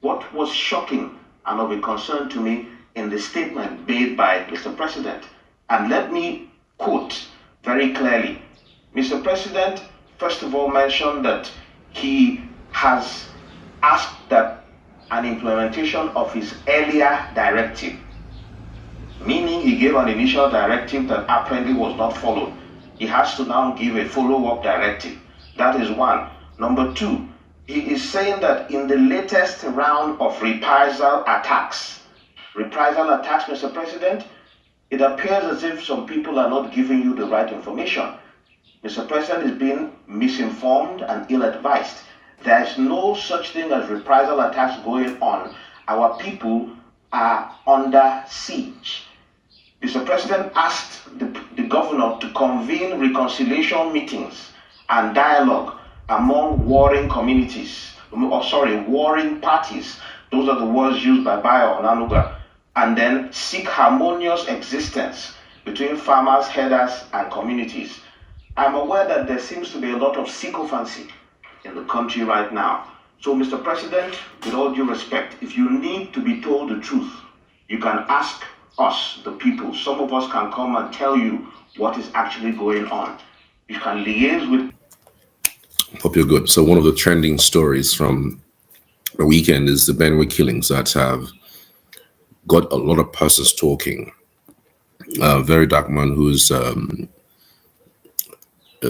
what was shocking and of a concern to me in the statement made by Mr. President. And let me quote very clearly. Mr. President, first of all, mentioned that he has asked that an implementation of his earlier directive, meaning he gave an initial directive that apparently was not followed. He has to now give a follow-up directive. That is one. Number two, he is saying that in the latest round of reprisal attacks, Mr. President, it appears as if some people are not giving you the right information. Mr. President is being misinformed and ill-advised. There is no such thing as reprisal attacks going on. Our people are under siege. Mr. President asked the governor to convene reconciliation meetings and dialogue among warring communities, warring parties. Those are the words used by Bayo Onanuga. And then seek harmonious existence between farmers, herders, and communities. I'm aware that there seems to be a lot of sycophancy in the country right now. So, Mr. President, with all due respect, if you need to be told the truth, you can ask us, the people. Some of us can come and tell you what is actually going on. You can liaise with... Hope you're good. So one of the trending stories from the weekend is the Benue killings that have got a lot of persons talking. A very dark man who's a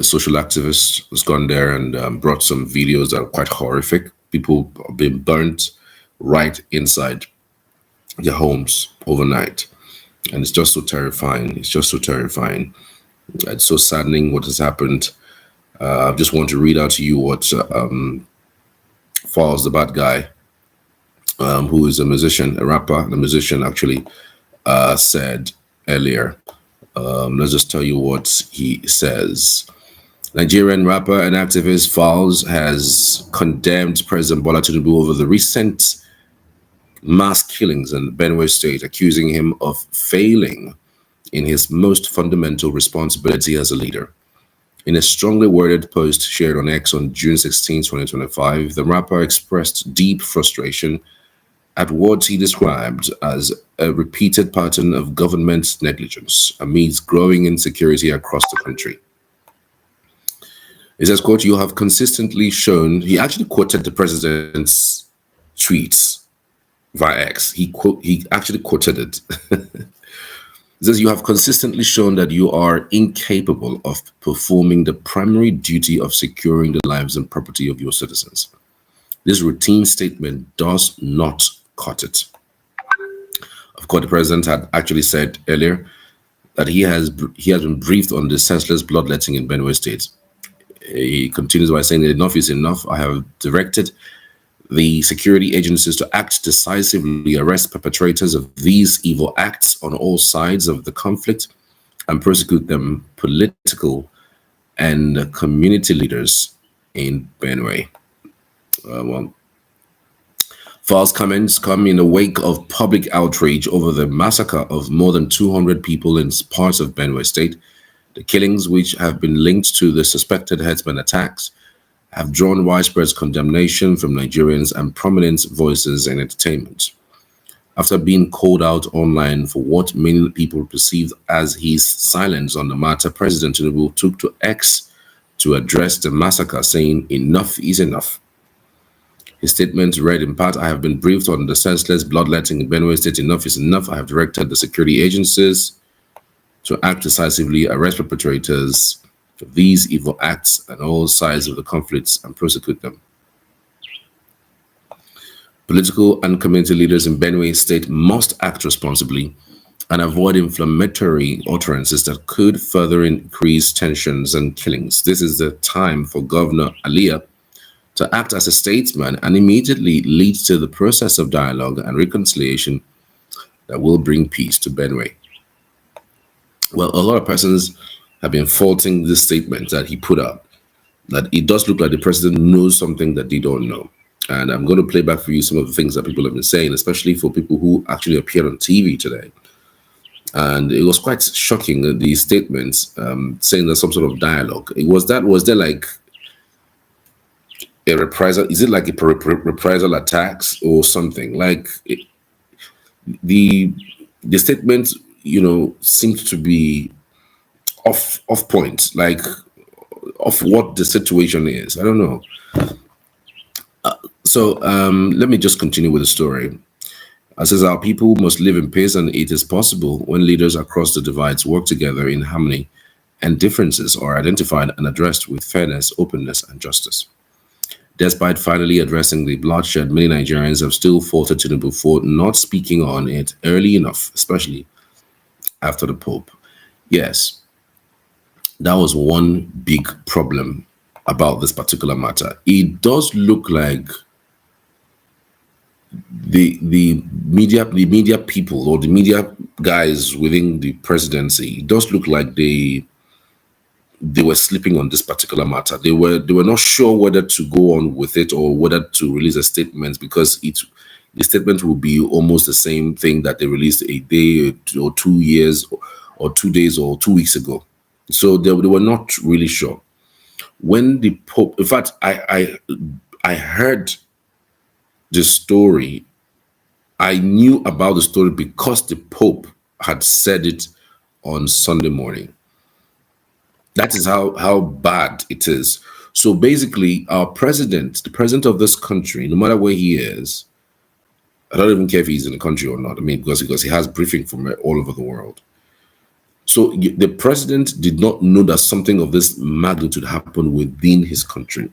social activist has gone there and brought some videos that are quite horrific. People are being burnt right inside their homes overnight. And it's just so terrifying. It's just so terrifying. It's so saddening what has happened. I just want to read out to you what Falls, the bad guy, who is a musician, a rapper, and a musician actually, said earlier. Let's just tell you what he says. Nigerian rapper and activist Falls has condemned President Bola Tinubu over the recent mass killings in Benue State, accusing him of failing in his most fundamental responsibility as a leader. In a strongly worded post shared on X on June 16, 2025, the rapper expressed deep frustration at what he described as a repeated pattern of government negligence amidst growing insecurity across the country. He says, quote, "You have consistently shown," he actually quoted the president's tweets via X. He actually quoted it. It says, "You have consistently shown that you are incapable of performing the primary duty of securing the lives and property of your citizens. This routine statement does not cut it." Of course, the president had actually said earlier that he has been briefed on the senseless bloodletting in Benue State. He continues by saying that enough is enough. I have directed the security agencies to act decisively, arrest perpetrators of these evil acts on all sides of the conflict, and prosecute them, political and community leaders in Benue. False comments come in the wake of public outrage over the massacre of more than 200 people in parts of Benue State. The killings, which have been linked to the suspected herdsmen attacks, have drawn widespread condemnation from Nigerians and prominent voices in entertainment. After being called out online for what many people perceived as his silence on the matter, President Tinubu took to X to address the massacre, saying, "Enough is enough." His statement read in part, "I have been briefed on the senseless bloodletting in Benue State. Enough is enough. I have directed the security agencies to act decisively, arrest perpetrators for these evil acts on all sides of the conflicts, and prosecute them. Political and community leaders in Benue State must act responsibly and avoid inflammatory utterances that could further increase tensions and killings. This is the time for Governor Alia to act as a statesman and immediately lead to the process of dialogue and reconciliation that will bring peace to Benue." Well, a lot of persons have been faulting this statement that he put out, that it does look like the president knows something that they don't know. And I'm going to play back for you some of the things that people have been saying, especially for people who actually appeared on TV today. And it was quite shocking, these statements saying there's some sort of dialogue. Was there like a reprisal? Is it like a reprisal attacks or something? Like the the statement, seems to be off point, like of what the situation is. I don't know. So let me just continue with the story. It says our people must live in peace, and it is possible when leaders across the divides work together in harmony and differences are identified and addressed with fairness, openness, and justice. Despite finally addressing the bloodshed, many Nigerians have still faulted Tinubu for not speaking on it early enough, especially after the Pope. Yes, that was one big problem about this particular matter. It does look like the media people or the media guys within the presidency, it does look like they were sleeping on this particular matter. They were not sure whether to go on with it or whether to release a statement, because the statement will be almost the same thing that they released a day or 2 years or 2 days or 2 weeks ago. So they were not really sure. When the Pope, in fact, I heard the story. I knew about the story because the Pope had said it on Sunday morning. That is how bad it is. So basically, our president, the president of this country, no matter where he is, I don't even care if he's in the country or not. I mean, because he has briefing from all over the world. So the president did not know that something of this magnitude happened within his country,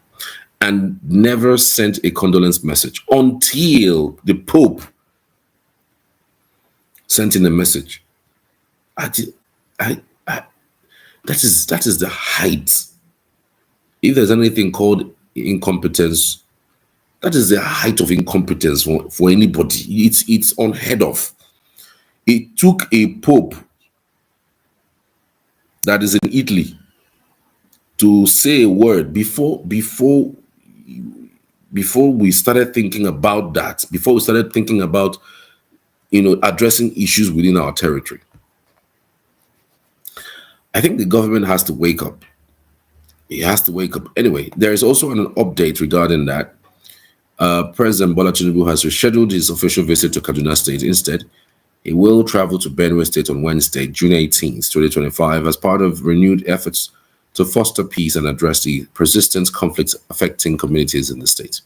and never sent a condolence message until the Pope sent in a message. I that is the height. If there's anything called incompetence, that is the height of incompetence for anybody. It's unheard of. It took a Pope that is in Italy to say a word before we started thinking about that, before we started thinking about addressing issues within our territory. I think the government has to wake up. It has to wake up. Anyway, there is also an update regarding that. President Bola Tinubu has rescheduled his official visit to Kaduna State. Instead, he will travel to Benue State on Wednesday, June 18th, 2025, as part of renewed efforts to foster peace and address the persistent conflicts affecting communities in the state.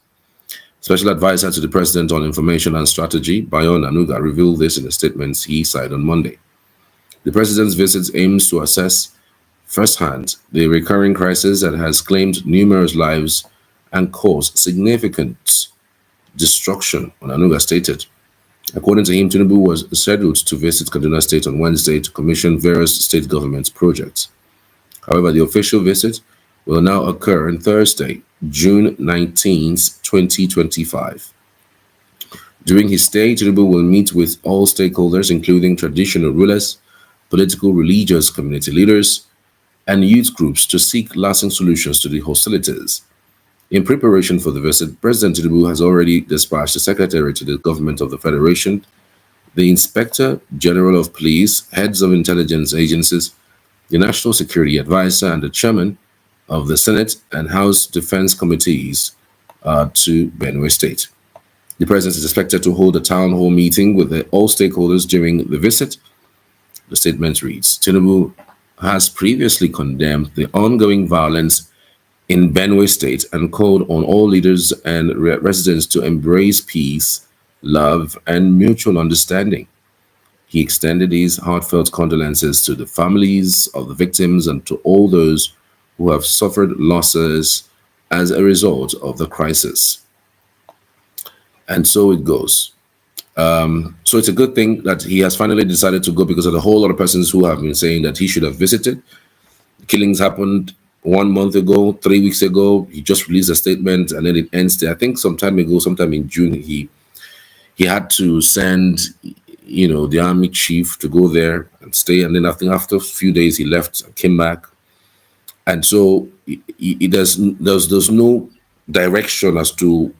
Special advisor to the President on Information and Strategy, Bayon Anuga, revealed this in a statement he signed on Monday. The President's visit aims to assess firsthand the recurring crisis that has claimed numerous lives and caused significant destruction, Anuga stated. According to him, Tinubu was scheduled to visit Kaduna State on Wednesday to commission various state government projects. However, the official visit will now occur on Thursday, June 19th, 2025. During his stay, Tinubu will meet with all stakeholders, including traditional rulers, political, religious community leaders, and youth groups, to seek lasting solutions to the hostilities. In preparation for the visit, President Tinubu has already dispatched the Secretary to the Government of the Federation, the Inspector General of Police, heads of intelligence agencies, the National Security Advisor, and the Chairman of the Senate and House Defense Committees to Benue State. The President is expected to hold a town hall meeting with all stakeholders during the visit. The statement reads, Tinubu has previously condemned the ongoing violence in Benue State and called on all leaders and residents to embrace peace, love, and mutual understanding. He extended his heartfelt condolences to the families of the victims and to all those who have suffered losses as a result of the crisis. And so it goes. So it's a good thing that he has finally decided to go, because of the whole lot of persons who have been saying that he should have visited. Killings happened 1 month ago, 3 weeks ago. He just released a statement and then it ends there. I think sometime ago, sometime in June, he had to send, the army chief to go there and stay. And then I think after a few days, he left and came back. And so there's no direction as to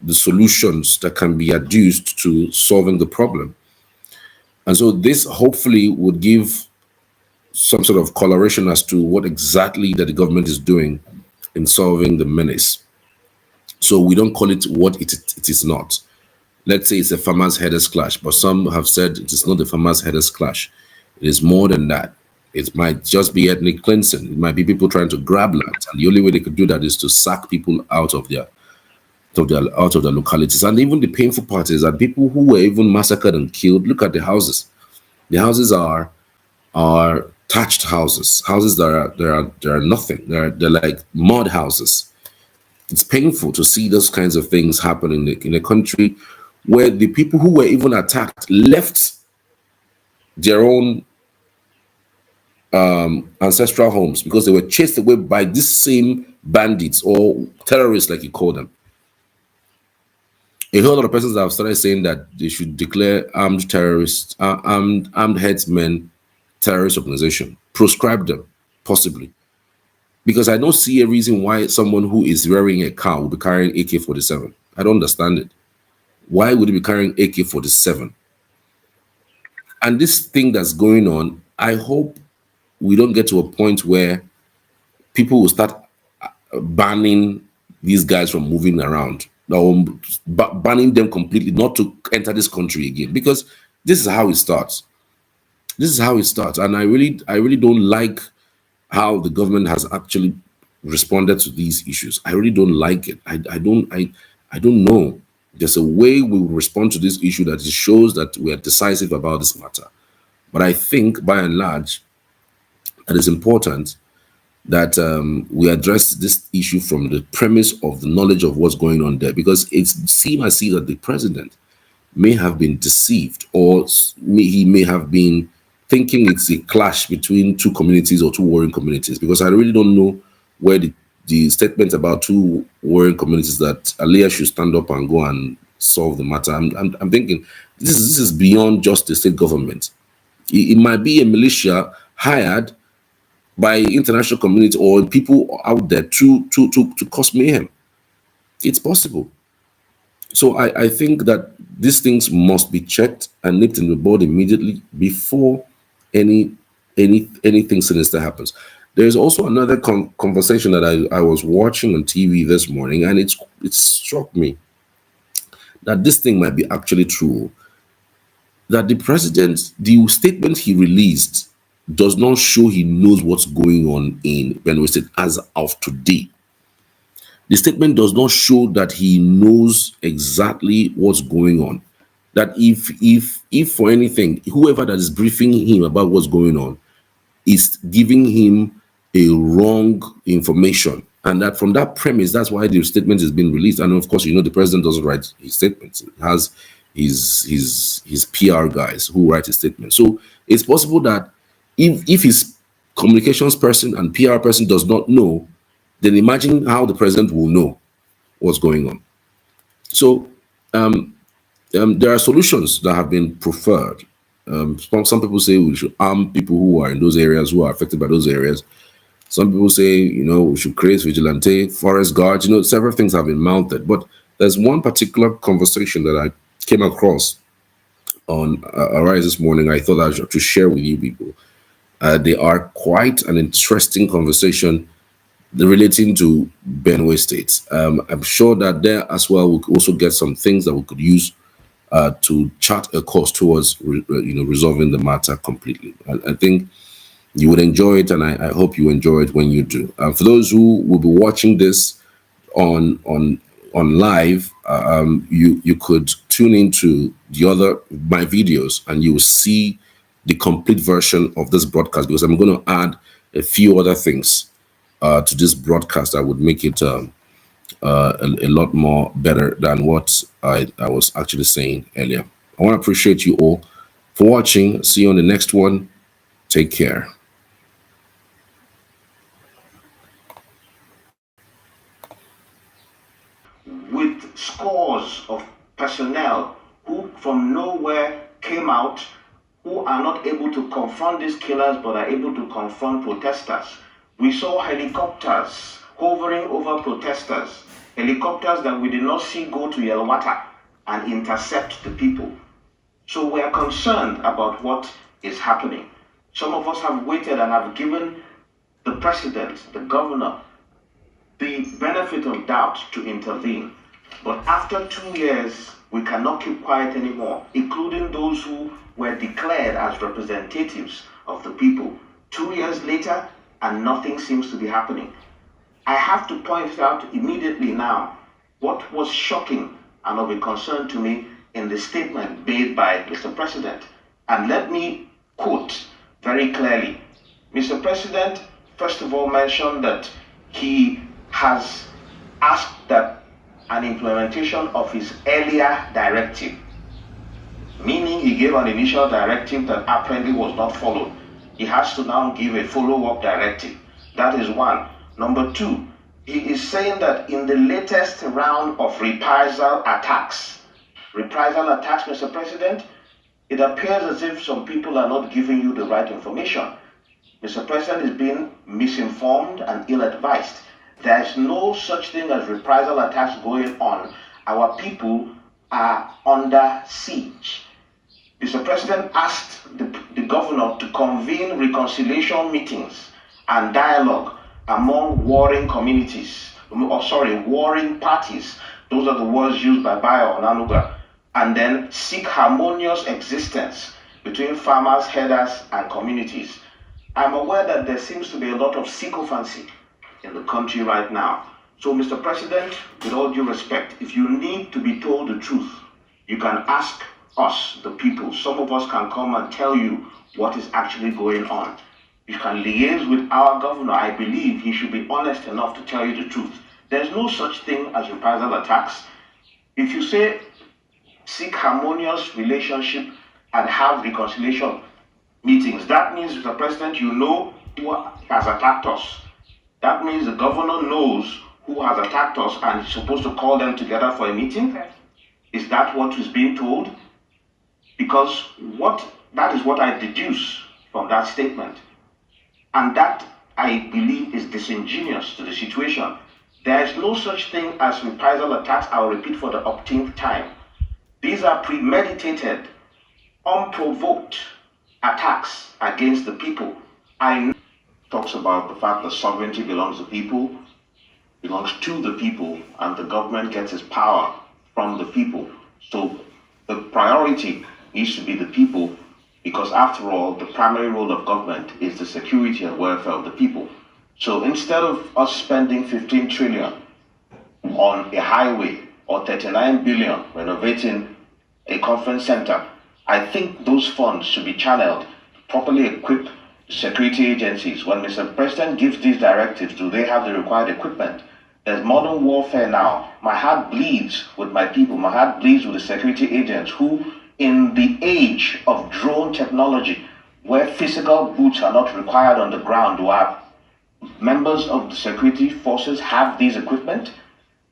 the solutions that can be adduced to solving the problem. And so this hopefully would give some sort of coloration as to what exactly that the government is doing in solving the menace. So we don't call it what it is not. Let's say it's a farmers' headers clash, but some have said it is not the farmers' headers clash. It is more than that. It might just be ethnic cleansing. It might be people trying to grab land, and the only way they could do that is to sack people out of their localities. And even the painful part is that people who were even massacred and killed. Look at the houses. The houses are thatched houses, houses that are nothing. They're like mud houses. It's painful to see those kinds of things happen in a country where the people who were even attacked left their own ancestral homes because they were chased away by these same bandits or terrorists, like you call them. A whole lot of persons have started saying that they should declare armed terrorists, armed headsmen, terrorist organization, proscribe them, possibly. Because I don't see a reason why someone who is wearing a car will be carrying AK-47. I don't understand it. Why would he be carrying AK-47? And this thing that's going on, I hope we don't get to a point where people will start banning these guys from moving around, or banning them completely not to enter this country again, because this is how it starts. This is how it starts. And I really don't like how the government has actually responded to these issues. I really don't like it. I don't know. There's a way we will respond to this issue that it shows that we are decisive about this matter. But I think, by and large, it is important that we address this issue from the premise of the knowledge of what's going on there, because it seems as if that the president may have been deceived, or he may have been thinking it's a clash between two communities or two warring communities, because I really don't know where the statement about two warring communities that Aliyah should stand up and go and solve the matter. I'm thinking this is beyond just the state government. It might be a militia hired by international community or people out there to cause mayhem. It's possible. So I think that these things must be checked and nipped in the bud immediately before anything sinister happens. There's also another conversation that I was watching on TV this morning, and it struck me that this thing might be actually true. That the statement he released does not show he knows what's going on in Benue State as of today. The statement does not show that he knows exactly what's going on. That if for anything, whoever that is briefing him about what's going on is giving him a wrong information, and that from that premise, that's why the statement is being released. And of course, the president doesn't write his statements; it has his PR guys who write his statement. So it's possible that if his communications person and PR person does not know, then imagine how the president will know what's going on. So there are solutions that have been preferred. Some people say we should arm people who are in those areas, who are affected by those areas. Some people say, we should create vigilante, forest guards. Several things have been mounted. But there's one particular conversation that I came across on Arise this morning. I thought I should share with you people. They are quite an interesting conversation relating to Benue State. I'm sure that there as well we could also get some things that we could use to chart a course towards resolving the matter completely. I think you would enjoy it, and I hope you enjoy it when you do. For those who will be watching this on live, you could tune into my videos, and you will see the complete version of this broadcast, because I'm going to add a few other things to this broadcast that would make it a lot more better than what I was actually saying earlier. I want to appreciate you all for watching. See you on the next one. Take care. With scores of personnel who from nowhere came out, who are not able to confront these killers but are able to confront protesters. We saw helicopters hovering over protesters, helicopters that we did not see go to Yelwata and intercept the people. So we are concerned about what is happening. Some of us have waited and have given the president, the governor, the benefit of doubt to intervene. But after 2 years, we cannot keep quiet anymore, including those who were declared as representatives of the people. 2 years later, and nothing seems to be happening. I have to point out immediately now what was shocking and of a concern to me in the statement made by Mr. President. And let me quote very clearly. Mr. President, first of all, mentioned that he has asked that an implementation of his earlier directive, meaning he gave an initial directive that apparently was not followed. He has to now give a follow-up directive. That is one. Number two, he is saying that in the latest round of reprisal attacks, Mr. President, it appears as if some people are not giving you the right information. Mr. President is being misinformed and ill-advised. There is no such thing as reprisal attacks going on. Our people are under siege. Mr. President asked the governor to convene reconciliation meetings and dialogue among warring communities, warring parties. Those are the words used by Bayo Onanuga. And then seek harmonious existence between farmers, herders, and communities. I'm aware that there seems to be a lot of sycophancy in the country right now. So, Mr. President, with all due respect, if you need to be told the truth, you can ask us, the people. Some of us can come and tell you what is actually going on. You can liaise with our governor. I believe he should be honest enough to tell you the truth. There's no such thing as reprisal attacks. If you say seek harmonious relationship and have reconciliation meetings, that means, Mr. President, you know who has attacked us. That means the governor knows who has attacked us and is supposed to call them together for a meeting. Okay. Is that what is being told? Because that is what I deduce from that statement. And that, I believe, is disingenuous to the situation. There is no such thing as reprisal attacks. I'll repeat for the umpteenth time. These are premeditated, unprovoked attacks against the people. I talks about the fact that sovereignty belongs to the people, and the government gets its power from the people. So the priority needs to be the people, because after all, the primary role of government is the security and welfare of the people. So instead of us spending 15 trillion on a highway or 39 billion renovating a conference center, I think those funds should be channeled to properly equip security agencies. When Mr. President gives these directives, do they have the required equipment? There's modern warfare now. My heart bleeds with my people. My heart bleeds with the security agents who, in the age of drone technology, where physical boots are not required on the ground, do our members of the security forces have these equipment?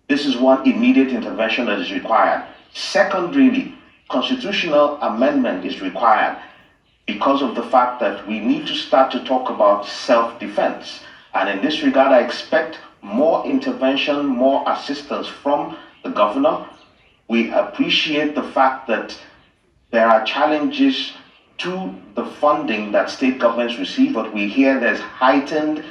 This is one immediate intervention that is required. Secondarily, constitutional amendment is required because of the fact that we need to start to talk about self-defense. And in this regard, I expect more intervention, more assistance from the governor. We appreciate the fact that there are challenges to the funding that state governments receive, but we hear there's heightened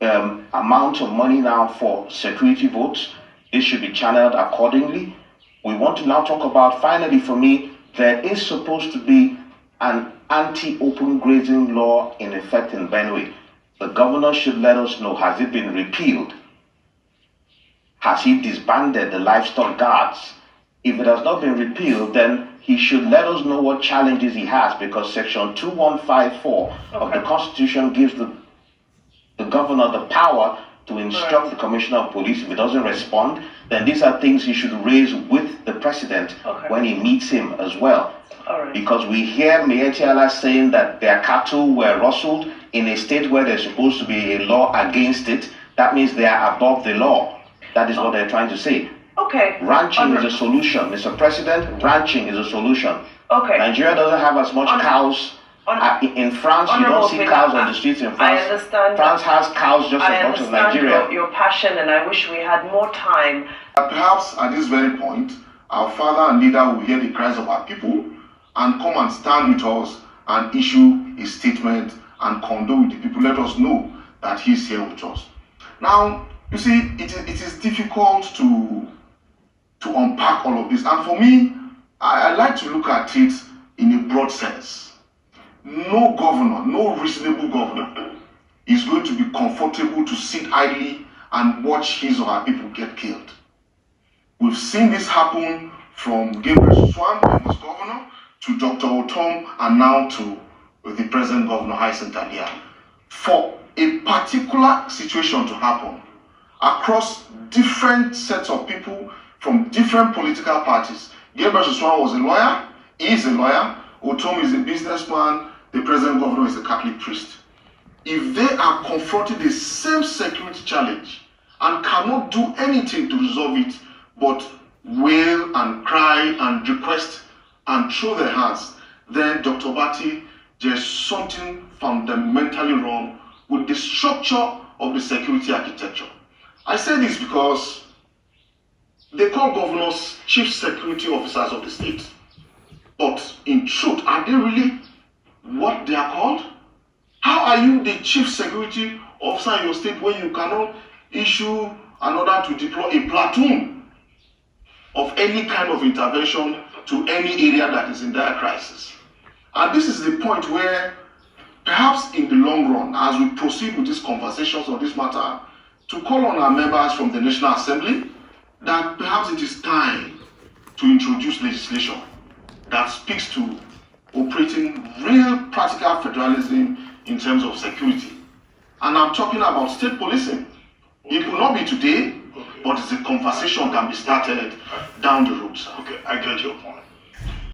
amount of money now for security votes. This should be channeled accordingly. We want to now talk about, finally for me, there is supposed to be an anti-open grazing law in effect in Benue. The governor should let us know, has it been repealed? Has he disbanded the livestock guards? If it has not been repealed, then he should let us know what challenges he has, because section 2154 of the Constitution gives the governor the power to instruct the commissioner of police. If he doesn't respond, then these are things he should raise with the president when he meets him as well. Because we hear Mietiala saying that their cattle were rustled in a state where there's supposed to be a law against it. That means they are above the law. That is what they're trying to say. Ranching is a solution, Mr. President. Ranching is a solution. Nigeria doesn't have as much cows. In France, you don't see cows on the streets in France. I understand. France has cows just as much as Nigeria. I understand your passion, and I wish we had more time. Perhaps at this very point, our father and leader will hear the cries of our people and come and stand with us and issue a statement and condole with the people. Let us know that he's here with us. Now, You see, it is difficult to unpack all of this. And for me, I like to look at it in a broad sense. No governor, no reasonable governor is going to be comfortable to sit idly and watch his or her people get killed. We've seen this happen from Gabriel Swan, when he was governor, to Dr. Otom, and now to the present governor, Hyacinth Alia. For a particular situation to happen across different sets of people from different political parties. Gabriel Swan was a lawyer, is a lawyer, Otom is a businessman, the present governor is a Catholic priest. If they are confronting the same security challenge and cannot do anything to resolve it but wail and cry and request and throw their hands, then Dr. Bati, there's something fundamentally wrong with the structure of the security architecture. I say this because they call governors chief security officers of the state. But in truth, are they really what they are called? How are you the chief security officer in your state when you cannot issue an order to deploy a platoon of any kind of intervention to any area that is in dire crisis? And this is the point where perhaps in the long run, as we proceed with these conversations on this matter, to call on our members from the National Assembly that perhaps it is time to introduce legislation that speaks to operating real practical federalism in terms of security. And I'm talking about state policing. Okay. It will not be today, okay, but it's a conversation can be started down the road, sir. Okay, I get your point.